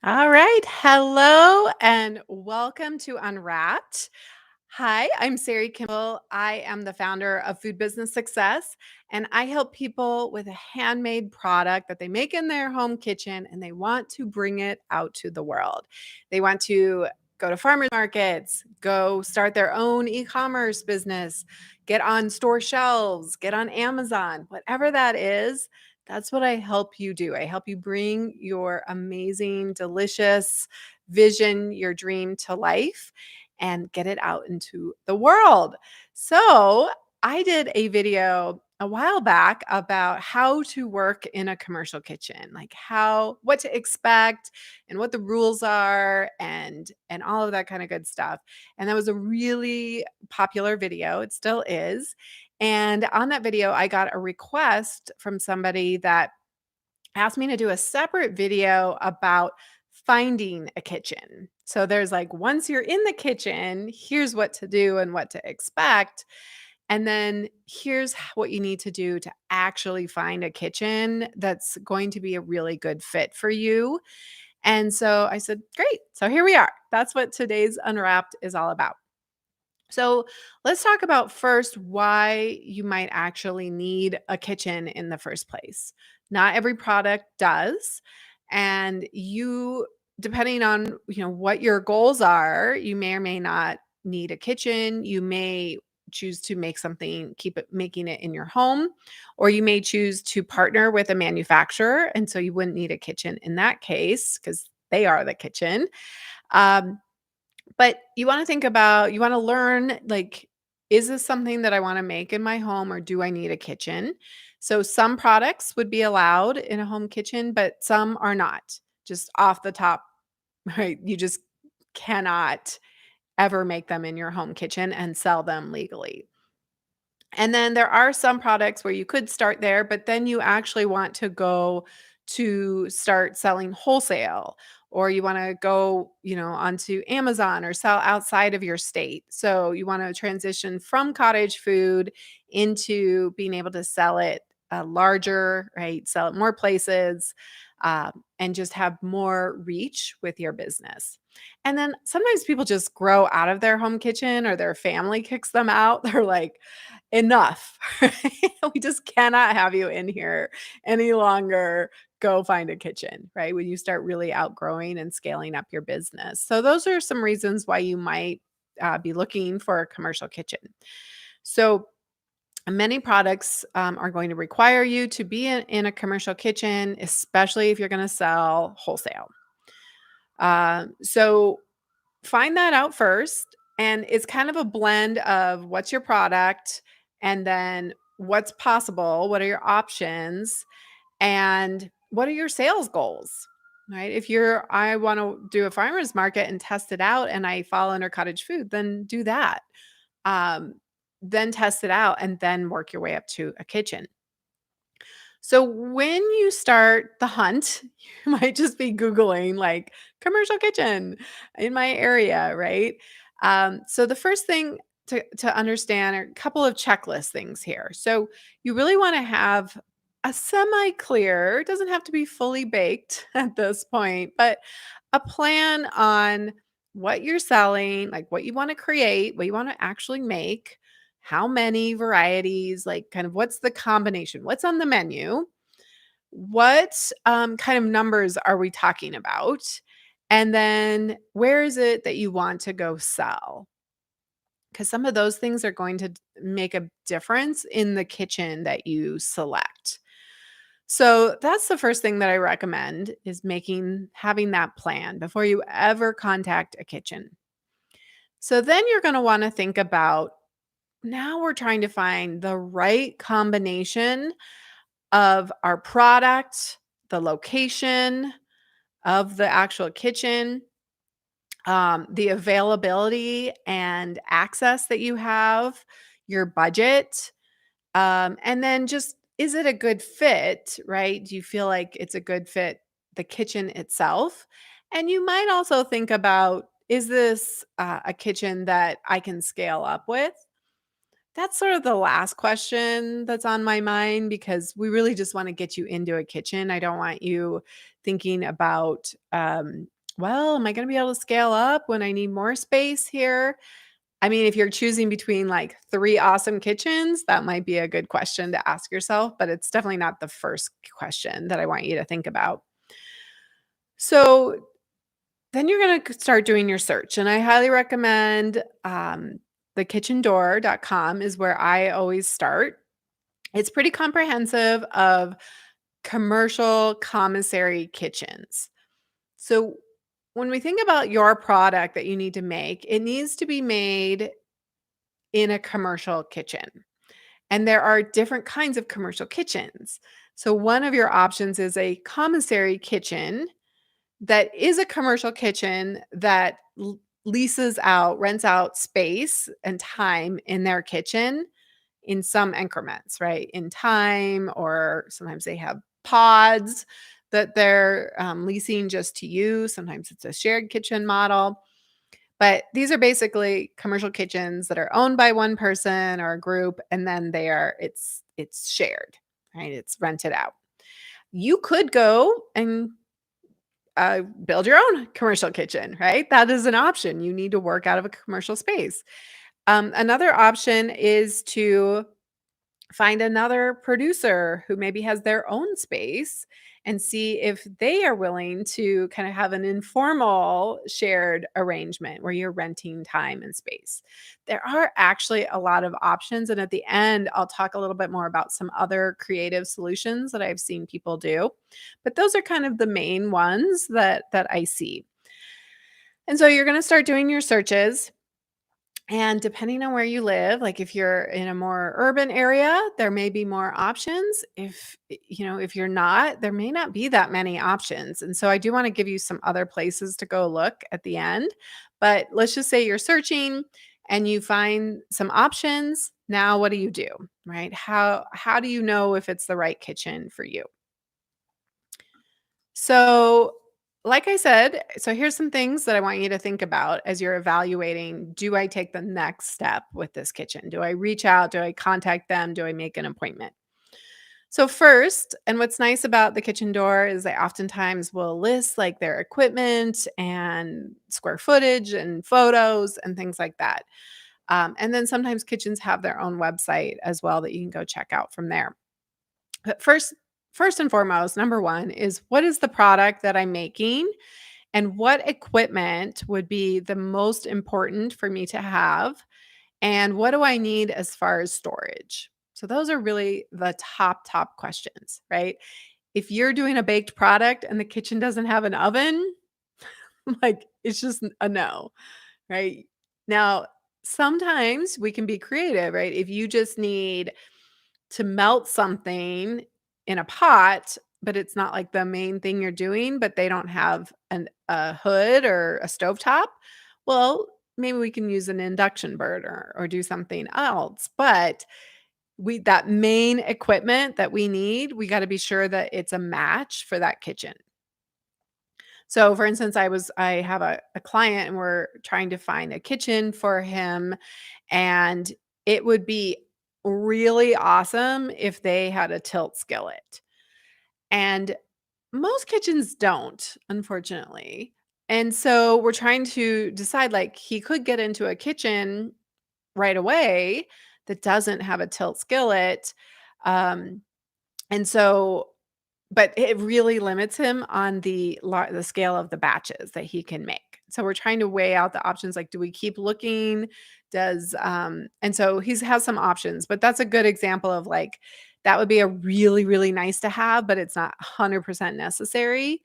All right. Hello and welcome to Unwrapped. Hi, I'm Sari Kimbell. I am the founder of Food Business Success, and I help people with a handmade product that they make in their home kitchen and they want to bring it out to the world. They want to go to farmers markets, go start their own e commerce business, get on store shelves, get on Amazon, whatever that is. That's what I help you do. I help you bring your amazing, delicious vision, your dream to life and get it out into the world. So, I did a video a while back about how to work in a commercial kitchen, like what to expect and what the rules are and all of that kind of good stuff. And that was a really popular video. It still is. And on that video, I got a request from somebody that asked me to do a separate video about finding a kitchen. So there's like, once you're in the kitchen, here's what to do and what to expect. And then here's what you need to do to actually find a kitchen that's going to be a really good fit for you. And so I said, great. So here we are. That's what today's Unwrapped is all about. So let's talk about first why you might actually need a kitchen in the first place. Not every product does. And depending on what your goals are, you may or may not need a kitchen. You may choose to keep it making it in your home, or you may choose to partner with a manufacturer. And so you wouldn't need a kitchen in that case because they are the kitchen. Um, but you wanna learn, like, is this something that I wanna make in my home or do I need a kitchen? So some products would be allowed in a home kitchen, but some are not. Just off the top, right? You just cannot ever make them in your home kitchen and sell them legally. And then there are some products where you could start there, but then you actually want to go to start selling wholesale, or you want to go, onto Amazon or sell outside of your state. So you want to transition from cottage food into being able to sell it larger, right? Sell it more places, and just have more reach with your business. And then sometimes people just grow out of their home kitchen or their family kicks them out. They're like, enough. Right? We just cannot have you in here any longer. Go find a kitchen, right? When you start really outgrowing and scaling up your business. So, those are some reasons why you might be looking for a commercial kitchen. So, many products are going to require you to be in a commercial kitchen, especially if you're going to sell wholesale. So, find that out first. And it's kind of a blend of what's your product and then what's possible, what are your options, and what are your sales goals, right? I want to do a farmer's market and test it out and I fall under cottage food, then do that. Um, then test it out and then work your way up to a kitchen. So when you start the hunt, you might just be Googling like commercial kitchen in my area, right? So the first thing to understand are a couple of checklist things here. So you really want to have a semi clear, it doesn't have to be fully baked at this point, but a plan on what you're selling, like what you want to create, what you want to actually make, how many varieties, like kind of what's the combination, what's on the menu, what kind of numbers are we talking about, and then where is it that you want to go sell? Because some of those things are going to make a difference in the kitchen that you select. So that's the first thing that I recommend is having that plan before you ever contact a kitchen. So then you're going to want to think about, now we're trying to find the right combination of our product, the location of the actual kitchen, the availability and access that you have, your budget, and then just, is it a good fit, right? Do you feel like it's a good fit, the kitchen itself? And you might also think about, is this a kitchen that I can scale up with? That's sort of the last question that's on my mind because we really just want to get you into a kitchen. I don't want you thinking about, well, am I going to be able to scale up when I need more space here? I mean, if you're choosing between like 3 awesome kitchens, that might be a good question to ask yourself, but it's definitely not the first question that I want you to think about. So, then you're gonna start doing your search, and I highly recommend, thekitchendoor.com is where I always start. It's pretty comprehensive of commercial commissary kitchens. So, when we think about your product that you need to make, it needs to be made in a commercial kitchen. And there are different kinds of commercial kitchens. So, one of your options is a commissary kitchen that is a commercial kitchen that leases out, rents out space and time in their kitchen in some increments, right? In time, or sometimes they have pods that they're leasing just to you. Sometimes it's a shared kitchen model. But these are basically commercial kitchens that are owned by one person or a group, and then it's shared, right? It's rented out. You could go and build your own commercial kitchen, right? That is an option. You need to work out of a commercial space. Another option is to find another producer who maybe has their own space and see if they are willing to kind of have an informal shared arrangement where you're renting time and space. There are actually a lot of options. And at the end, I'll talk a little bit more about some other creative solutions that I've seen people do. But those are kind of the main ones that I see. And so you're going to start doing your searches. And depending on where you live, like if you're in a more urban area, there may be more options. If you're not, there may not be that many options. And so I do want to give you some other places to go look at the end. But let's just say you're searching and you find some options. Now what do you do? Right? How do you know if it's the right kitchen for you? So, like I said, so here's some things that I want you to think about as you're evaluating, do I take the next step with this kitchen? Do I reach out? Do I contact them? Do I make an appointment? So first, and what's nice about the kitchen door is they oftentimes will list like their equipment and square footage and photos and things like that. And then sometimes kitchens have their own website as well that you can go check out from there. But first and foremost, number 1 is what is the product that I'm making and what equipment would be the most important for me to have, and what do I need as far as storage? So those are really the top questions, right? If you're doing a baked product and the kitchen doesn't have an oven, like it's just a no, right? Now, sometimes we can be creative, right? If you just need to melt something in a pot, but it's not like the main thing you're doing, but they don't have a hood or a stovetop, well, maybe we can use an induction burner or do something else. But that main equipment that we need, we got to be sure that it's a match for that kitchen. So for instance, I have a client and we're trying to find a kitchen for him, and it would be really awesome if they had a tilt skillet. And most kitchens don't, unfortunately. And so we're trying to decide, like, he could get into a kitchen right away that doesn't have a tilt skillet. Um, and so but it really limits him on the scale of the batches that he can make. So we're trying to weigh out the options, like, do we keep looking? And so he's has some options, but that's a good example of, like, that would be a really, really nice to have, but it's not 100% necessary.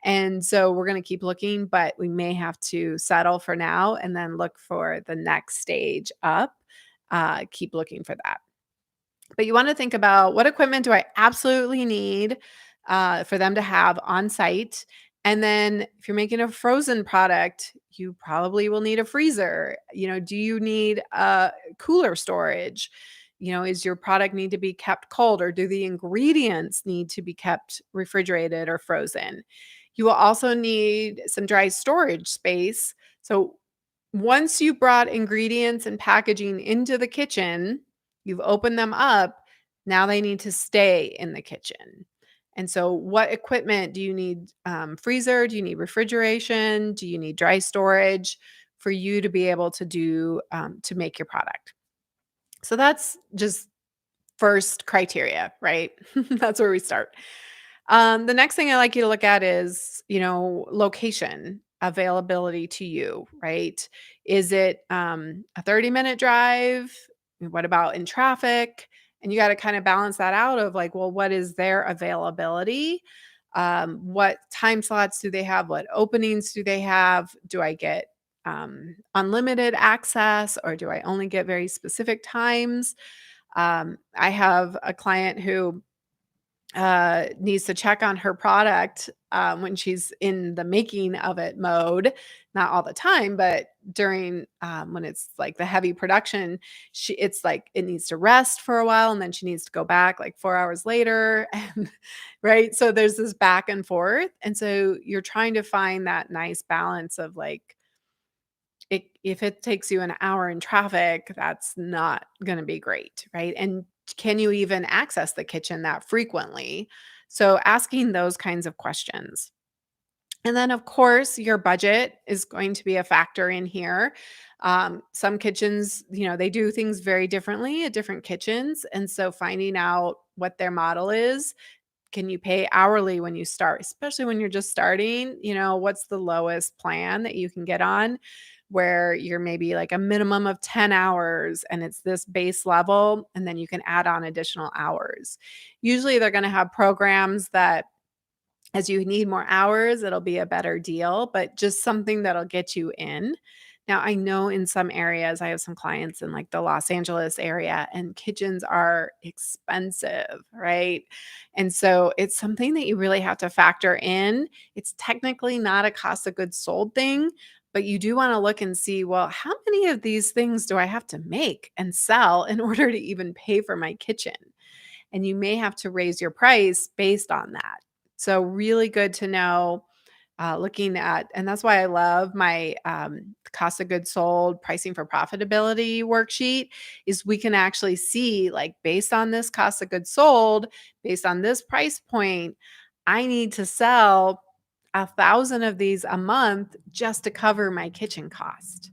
And so we're gonna keep looking, but we may have to settle for now and then look for the next stage up. Keep looking for that. But you wanna think about, what equipment do I absolutely need, for them to have on site? And then if you're making a frozen product, you probably will need a freezer. Do you need cooler storage? Is your product need to be kept cold, or do the ingredients need to be kept refrigerated or frozen? You will also need some dry storage space. So once you brought ingredients and packaging into the kitchen, you've opened them up, now they need to stay in the kitchen. And so, what equipment do you need? Freezer? Do you need refrigeration? Do you need dry storage for you to be able to do to make your product? So that's just first criteria, right? That's where we start. The next thing I like you to look at is, location availability to you, right? Is it a 30-minute drive? What about in traffic? And you got to kind of balance that out of like, well, what is their availability? What time slots do they have? What openings do they have? Do I get unlimited access or do I only get very specific times? I have a client who needs to check on her product when she's in the making of it mode, not all the time, but during when it's like the heavy production, it's like it needs to rest for a while and then she needs to go back like 4 hours later. And right. So there's this back and forth. And so you're trying to find that nice balance of like, if it takes you an hour in traffic, that's not gonna be great, right? And can you even access the kitchen that frequently? So asking those kinds of questions. And then, of course, your budget is going to be a factor in here. Some kitchens, they do things very differently at different kitchens. And so finding out what their model is, can you pay hourly when you start, especially when you're just starting? What's the lowest plan that you can get on where you're maybe like a minimum of 10 hours and it's this base level, and then you can add on additional hours. Usually they're going to have programs that as you need more hours, it'll be a better deal, but just something that'll get you in. Now, I know in some areas, I have some clients in like the Los Angeles area, and kitchens are expensive, right? And so it's something that you really have to factor in. It's technically not a cost of goods sold thing, but you do want to look and see, well, how many of these things do I have to make and sell in order to even pay for my kitchen? And you may have to raise your price based on that. So, really good to know. Looking at, and that's why I love my cost of goods sold pricing for profitability worksheet, is we can actually see like based on this cost of goods sold, based on this price point, I need to sell 1,000 of these a month just to cover my kitchen cost,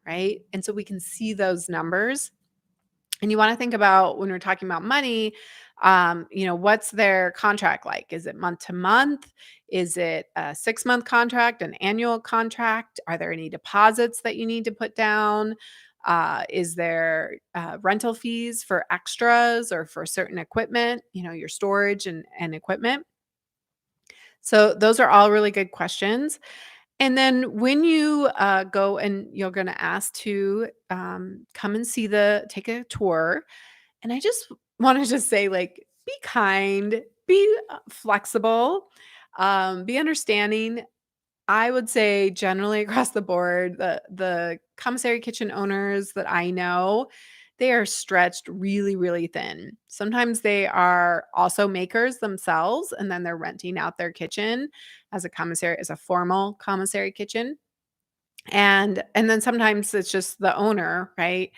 right? And so we can see those numbers. And you want to think about when we're talking about money, what's their contract like? Is it month to month? Is it a 6-month contract, an annual contract? Are there any deposits that you need to put down? Is there rental fees for extras or for certain equipment, your storage and equipment? So those are all really good questions. And then when you go and you're going to ask to come and take a tour, and I just wanted to say, like, be kind, be flexible, be understanding. I would say generally across the board, the commissary kitchen owners that I know, they are stretched really, really thin. Sometimes they are also makers themselves, and then they're renting out their kitchen as a formal commissary kitchen. And then sometimes it's just the owner, right?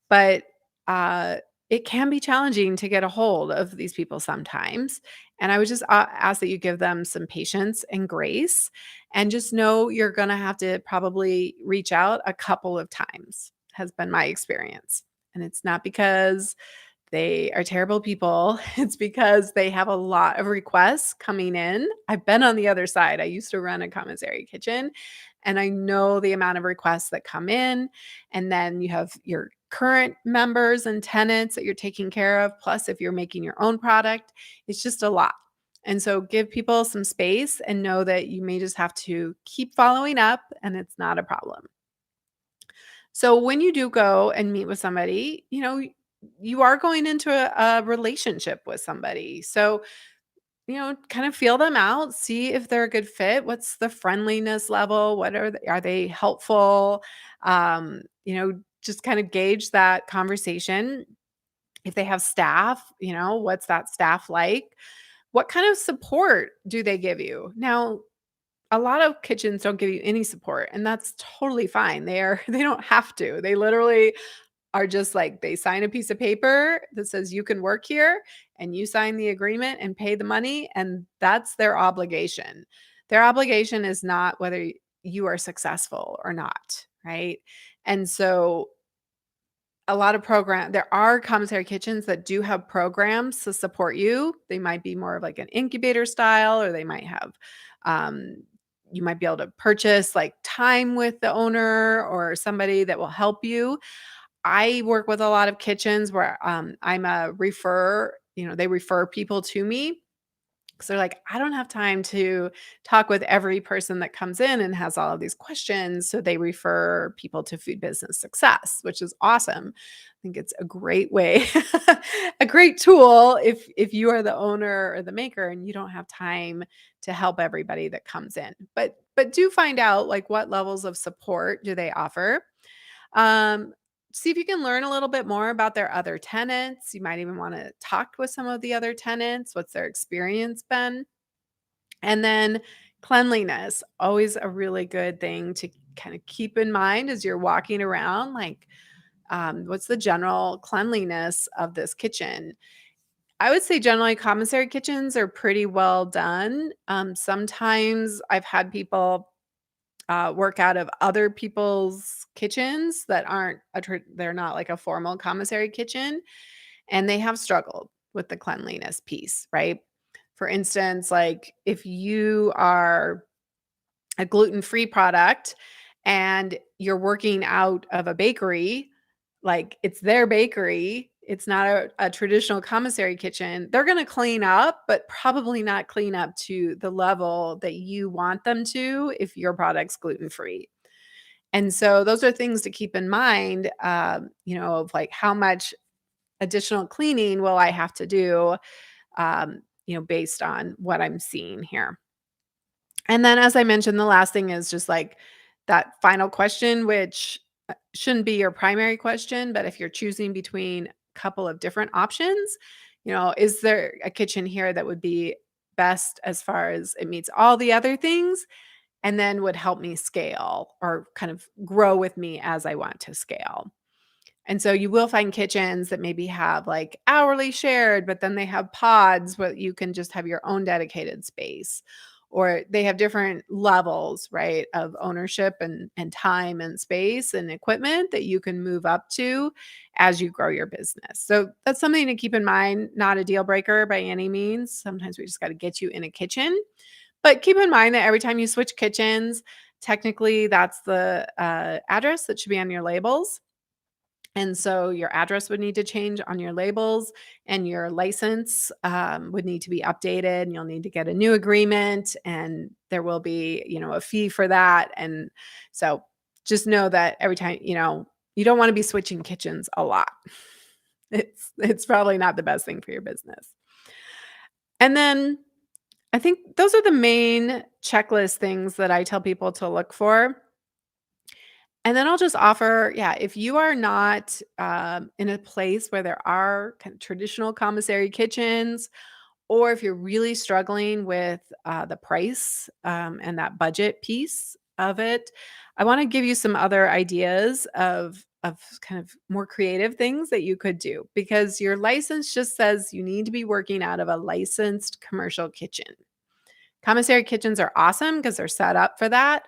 But, uh, it can be challenging to get a hold of these people sometimes, and I would just, ask that you give them some patience and grace, and just know you're gonna have to probably reach out a couple of times, has been my experience, and it's not because they are terrible people. It's because they have a lot of requests coming in. I've been on the other side. I used to run a commissary kitchen, and I know the amount of requests that come in. And then you have your current members and tenants that you're taking care of. Plus, if you're making your own product, it's just a lot. And so give people some space and know that you may just have to keep following up and it's not a problem. So when you do go and meet with somebody, you are going into a relationship with somebody. So, kind of feel them out, see if they're a good fit. What's the friendliness level? Are they helpful? Just kind of gauge that conversation. If they have staff, what's that staff like? What kind of support do they give you? Now, a lot of kitchens don't give you any support, and that's totally fine. They don't have to. They literally are just like they sign a piece of paper that says you can work here and you sign the agreement and pay the money, and that's their obligation. Their obligation is not whether you are successful or not, right? And so there are commissary kitchens that do have programs to support you. They might be more of like an incubator style, or they might have um, you might be able to purchase like time with the owner or somebody that will help you. I work with a lot of kitchens where I'm a refer, they refer people to me because they're like, I don't have time to talk with every person that comes in and has all of these questions. So they refer people to Food Business Success, which is awesome. I think it's a great way, a great tool if you are the owner or the maker and you don't have time to help everybody that comes in. But do find out like what levels of support do they offer. Um, See if you can learn a little bit more about their other tenants. You might even want to talk with some of the other tenants. What's their experience been? And then cleanliness, always a really good thing to kind of keep in mind as you're walking around. Like, what's the general cleanliness of this kitchen? I would say generally commissary kitchens are pretty well done. Sometimes I've had people work out of other people's kitchens that aren't they're not like a formal commissary kitchen, and they have struggled with the cleanliness piece, right? For instance, like if you are a gluten-free product and you're working out of a bakery, like it's their bakery, it's not a traditional commissary kitchen, they're going to clean up, but probably not clean up to the level that you want them to if your product's gluten-free. And so those are things to keep in mind, of like how much additional cleaning will I have to do, based on what I'm seeing here. And then, as I mentioned, the last thing is just like that final question, which shouldn't be your primary question, but if you're choosing between a couple of different options, is there a kitchen here that would be best as far as it meets all the other things and then would help me scale or kind of grow with me as I want to scale? And so you will find kitchens that maybe have like hourly shared, but then they have pods where you can just have your own dedicated space. Or they have different levels, right, of ownership and time and space and equipment that you can move up to as you grow your business. So that's something to keep in mind, not a deal breaker by any means. Sometimes we just got to get you in a kitchen. But keep in mind that every time you switch kitchens, technically that's the address that should be on your labels. And so your address would need to change on your labels, and your license would need to be updated, and you'll need to get a new agreement, and there will be, a fee for that. And so just know that every time, you don't want to be switching kitchens a lot. It's probably not the best thing for your business. And then I think those are the main checklist things that I tell people to look for. And then I'll just offer, yeah, if you are not in a place where there are kind of traditional commissary kitchens, or if you're really struggling with the price and that budget piece of it, I want to give you some other ideas of kind of more creative things that you could do, because your license just says you need to be working out of a licensed commercial kitchen. Commissary kitchens are awesome because they're set up for that,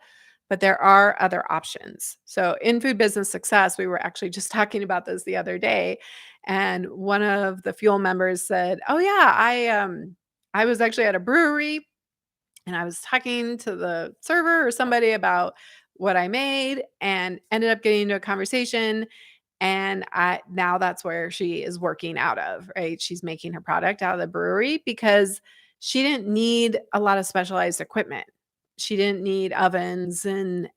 but there are other options. So in Food Business Success, we were actually just talking about this the other day, and one of the Fuel members said, "Oh yeah, I was actually at a brewery and I was talking to the server or somebody about what I made and ended up getting into a conversation, and now that's where she is working out of, right? She's making her product out of the brewery because she didn't need a lot of specialized equipment. She didn't need ovens and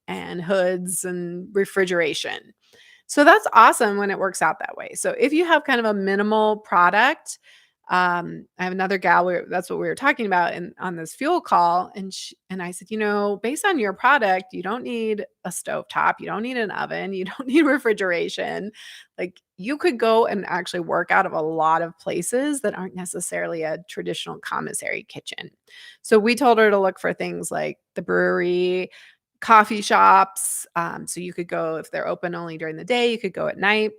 hoods and refrigeration. So that's awesome when it works out that way. So if you have kind of a minimal product, I have another gal where that's what we were talking about on this fuel call. And I said, based on your product, you don't need a stovetop, you don't need an oven, you don't need refrigeration. Like you could go and actually work out of a lot of places that aren't necessarily a traditional commissary kitchen. So we told her to look for things like the brewery, coffee shops. So you could go if they're open only during the day, you could go at night.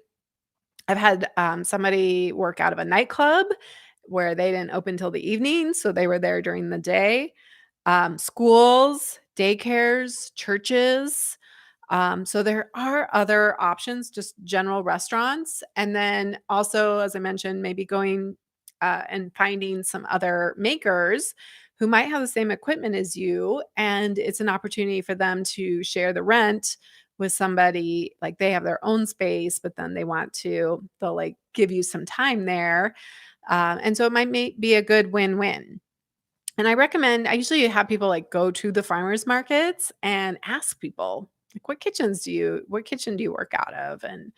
I've had, somebody work out of a nightclub where they didn't open till the evening, so they were there during the day. Schools, daycares, churches. So there are other options, just general restaurants. And then also, as I mentioned, maybe going and finding some other makers who might have the same equipment as you. And it's an opportunity for them to share the rent with somebody. Like they have their own space, but then they'll like give you some time there. And so it might be a good win win. And I usually have people like go to the farmers markets and ask people, like, what kitchen do you work out of? And,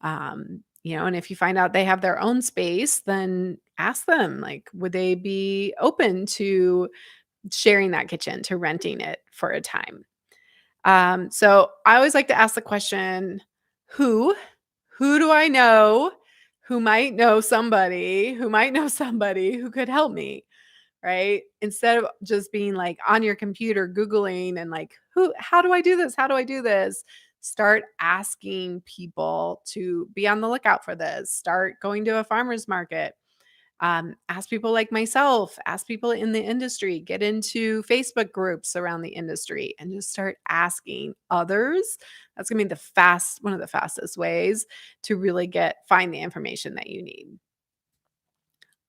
and if you find out they have their own space, then ask them, like, would they be open to sharing that kitchen, to renting it for a time? So I always like to ask the question, who, who do I know who might know somebody who could help me? Right? Instead of just being like on your computer Googling and like, how do I do this? How do I do this? Start asking people to be on the lookout for this. Start going to a farmer's market. Ask people like myself, ask people in the industry, get into Facebook groups around the industry and just start asking others. That's gonna be one of the fastest ways to really find the information that you need.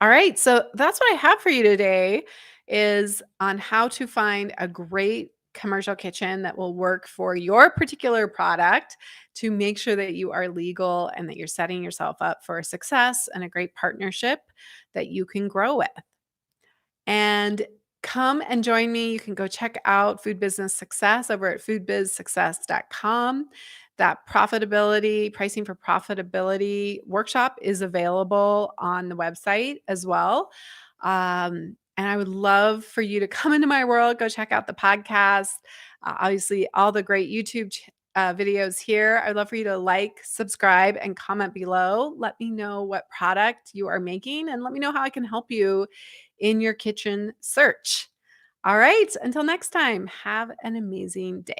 All right, so that's what I have for you today is on how to find a great commercial kitchen that will work for your particular product to make sure that you are legal and that you're setting yourself up for success and a great partnership that you can grow with. And come and join me. You can go check out Food Business Success over at foodbizsuccess.com. That pricing for profitability workshop is available on the website as well. And I would love for you to come into my world, go check out the podcast, obviously, all the great videos here. I'd love for you to like, subscribe, and comment below. Let me know what product you are making and let me know how I can help you in your kitchen search. All right, until next time, have an amazing day.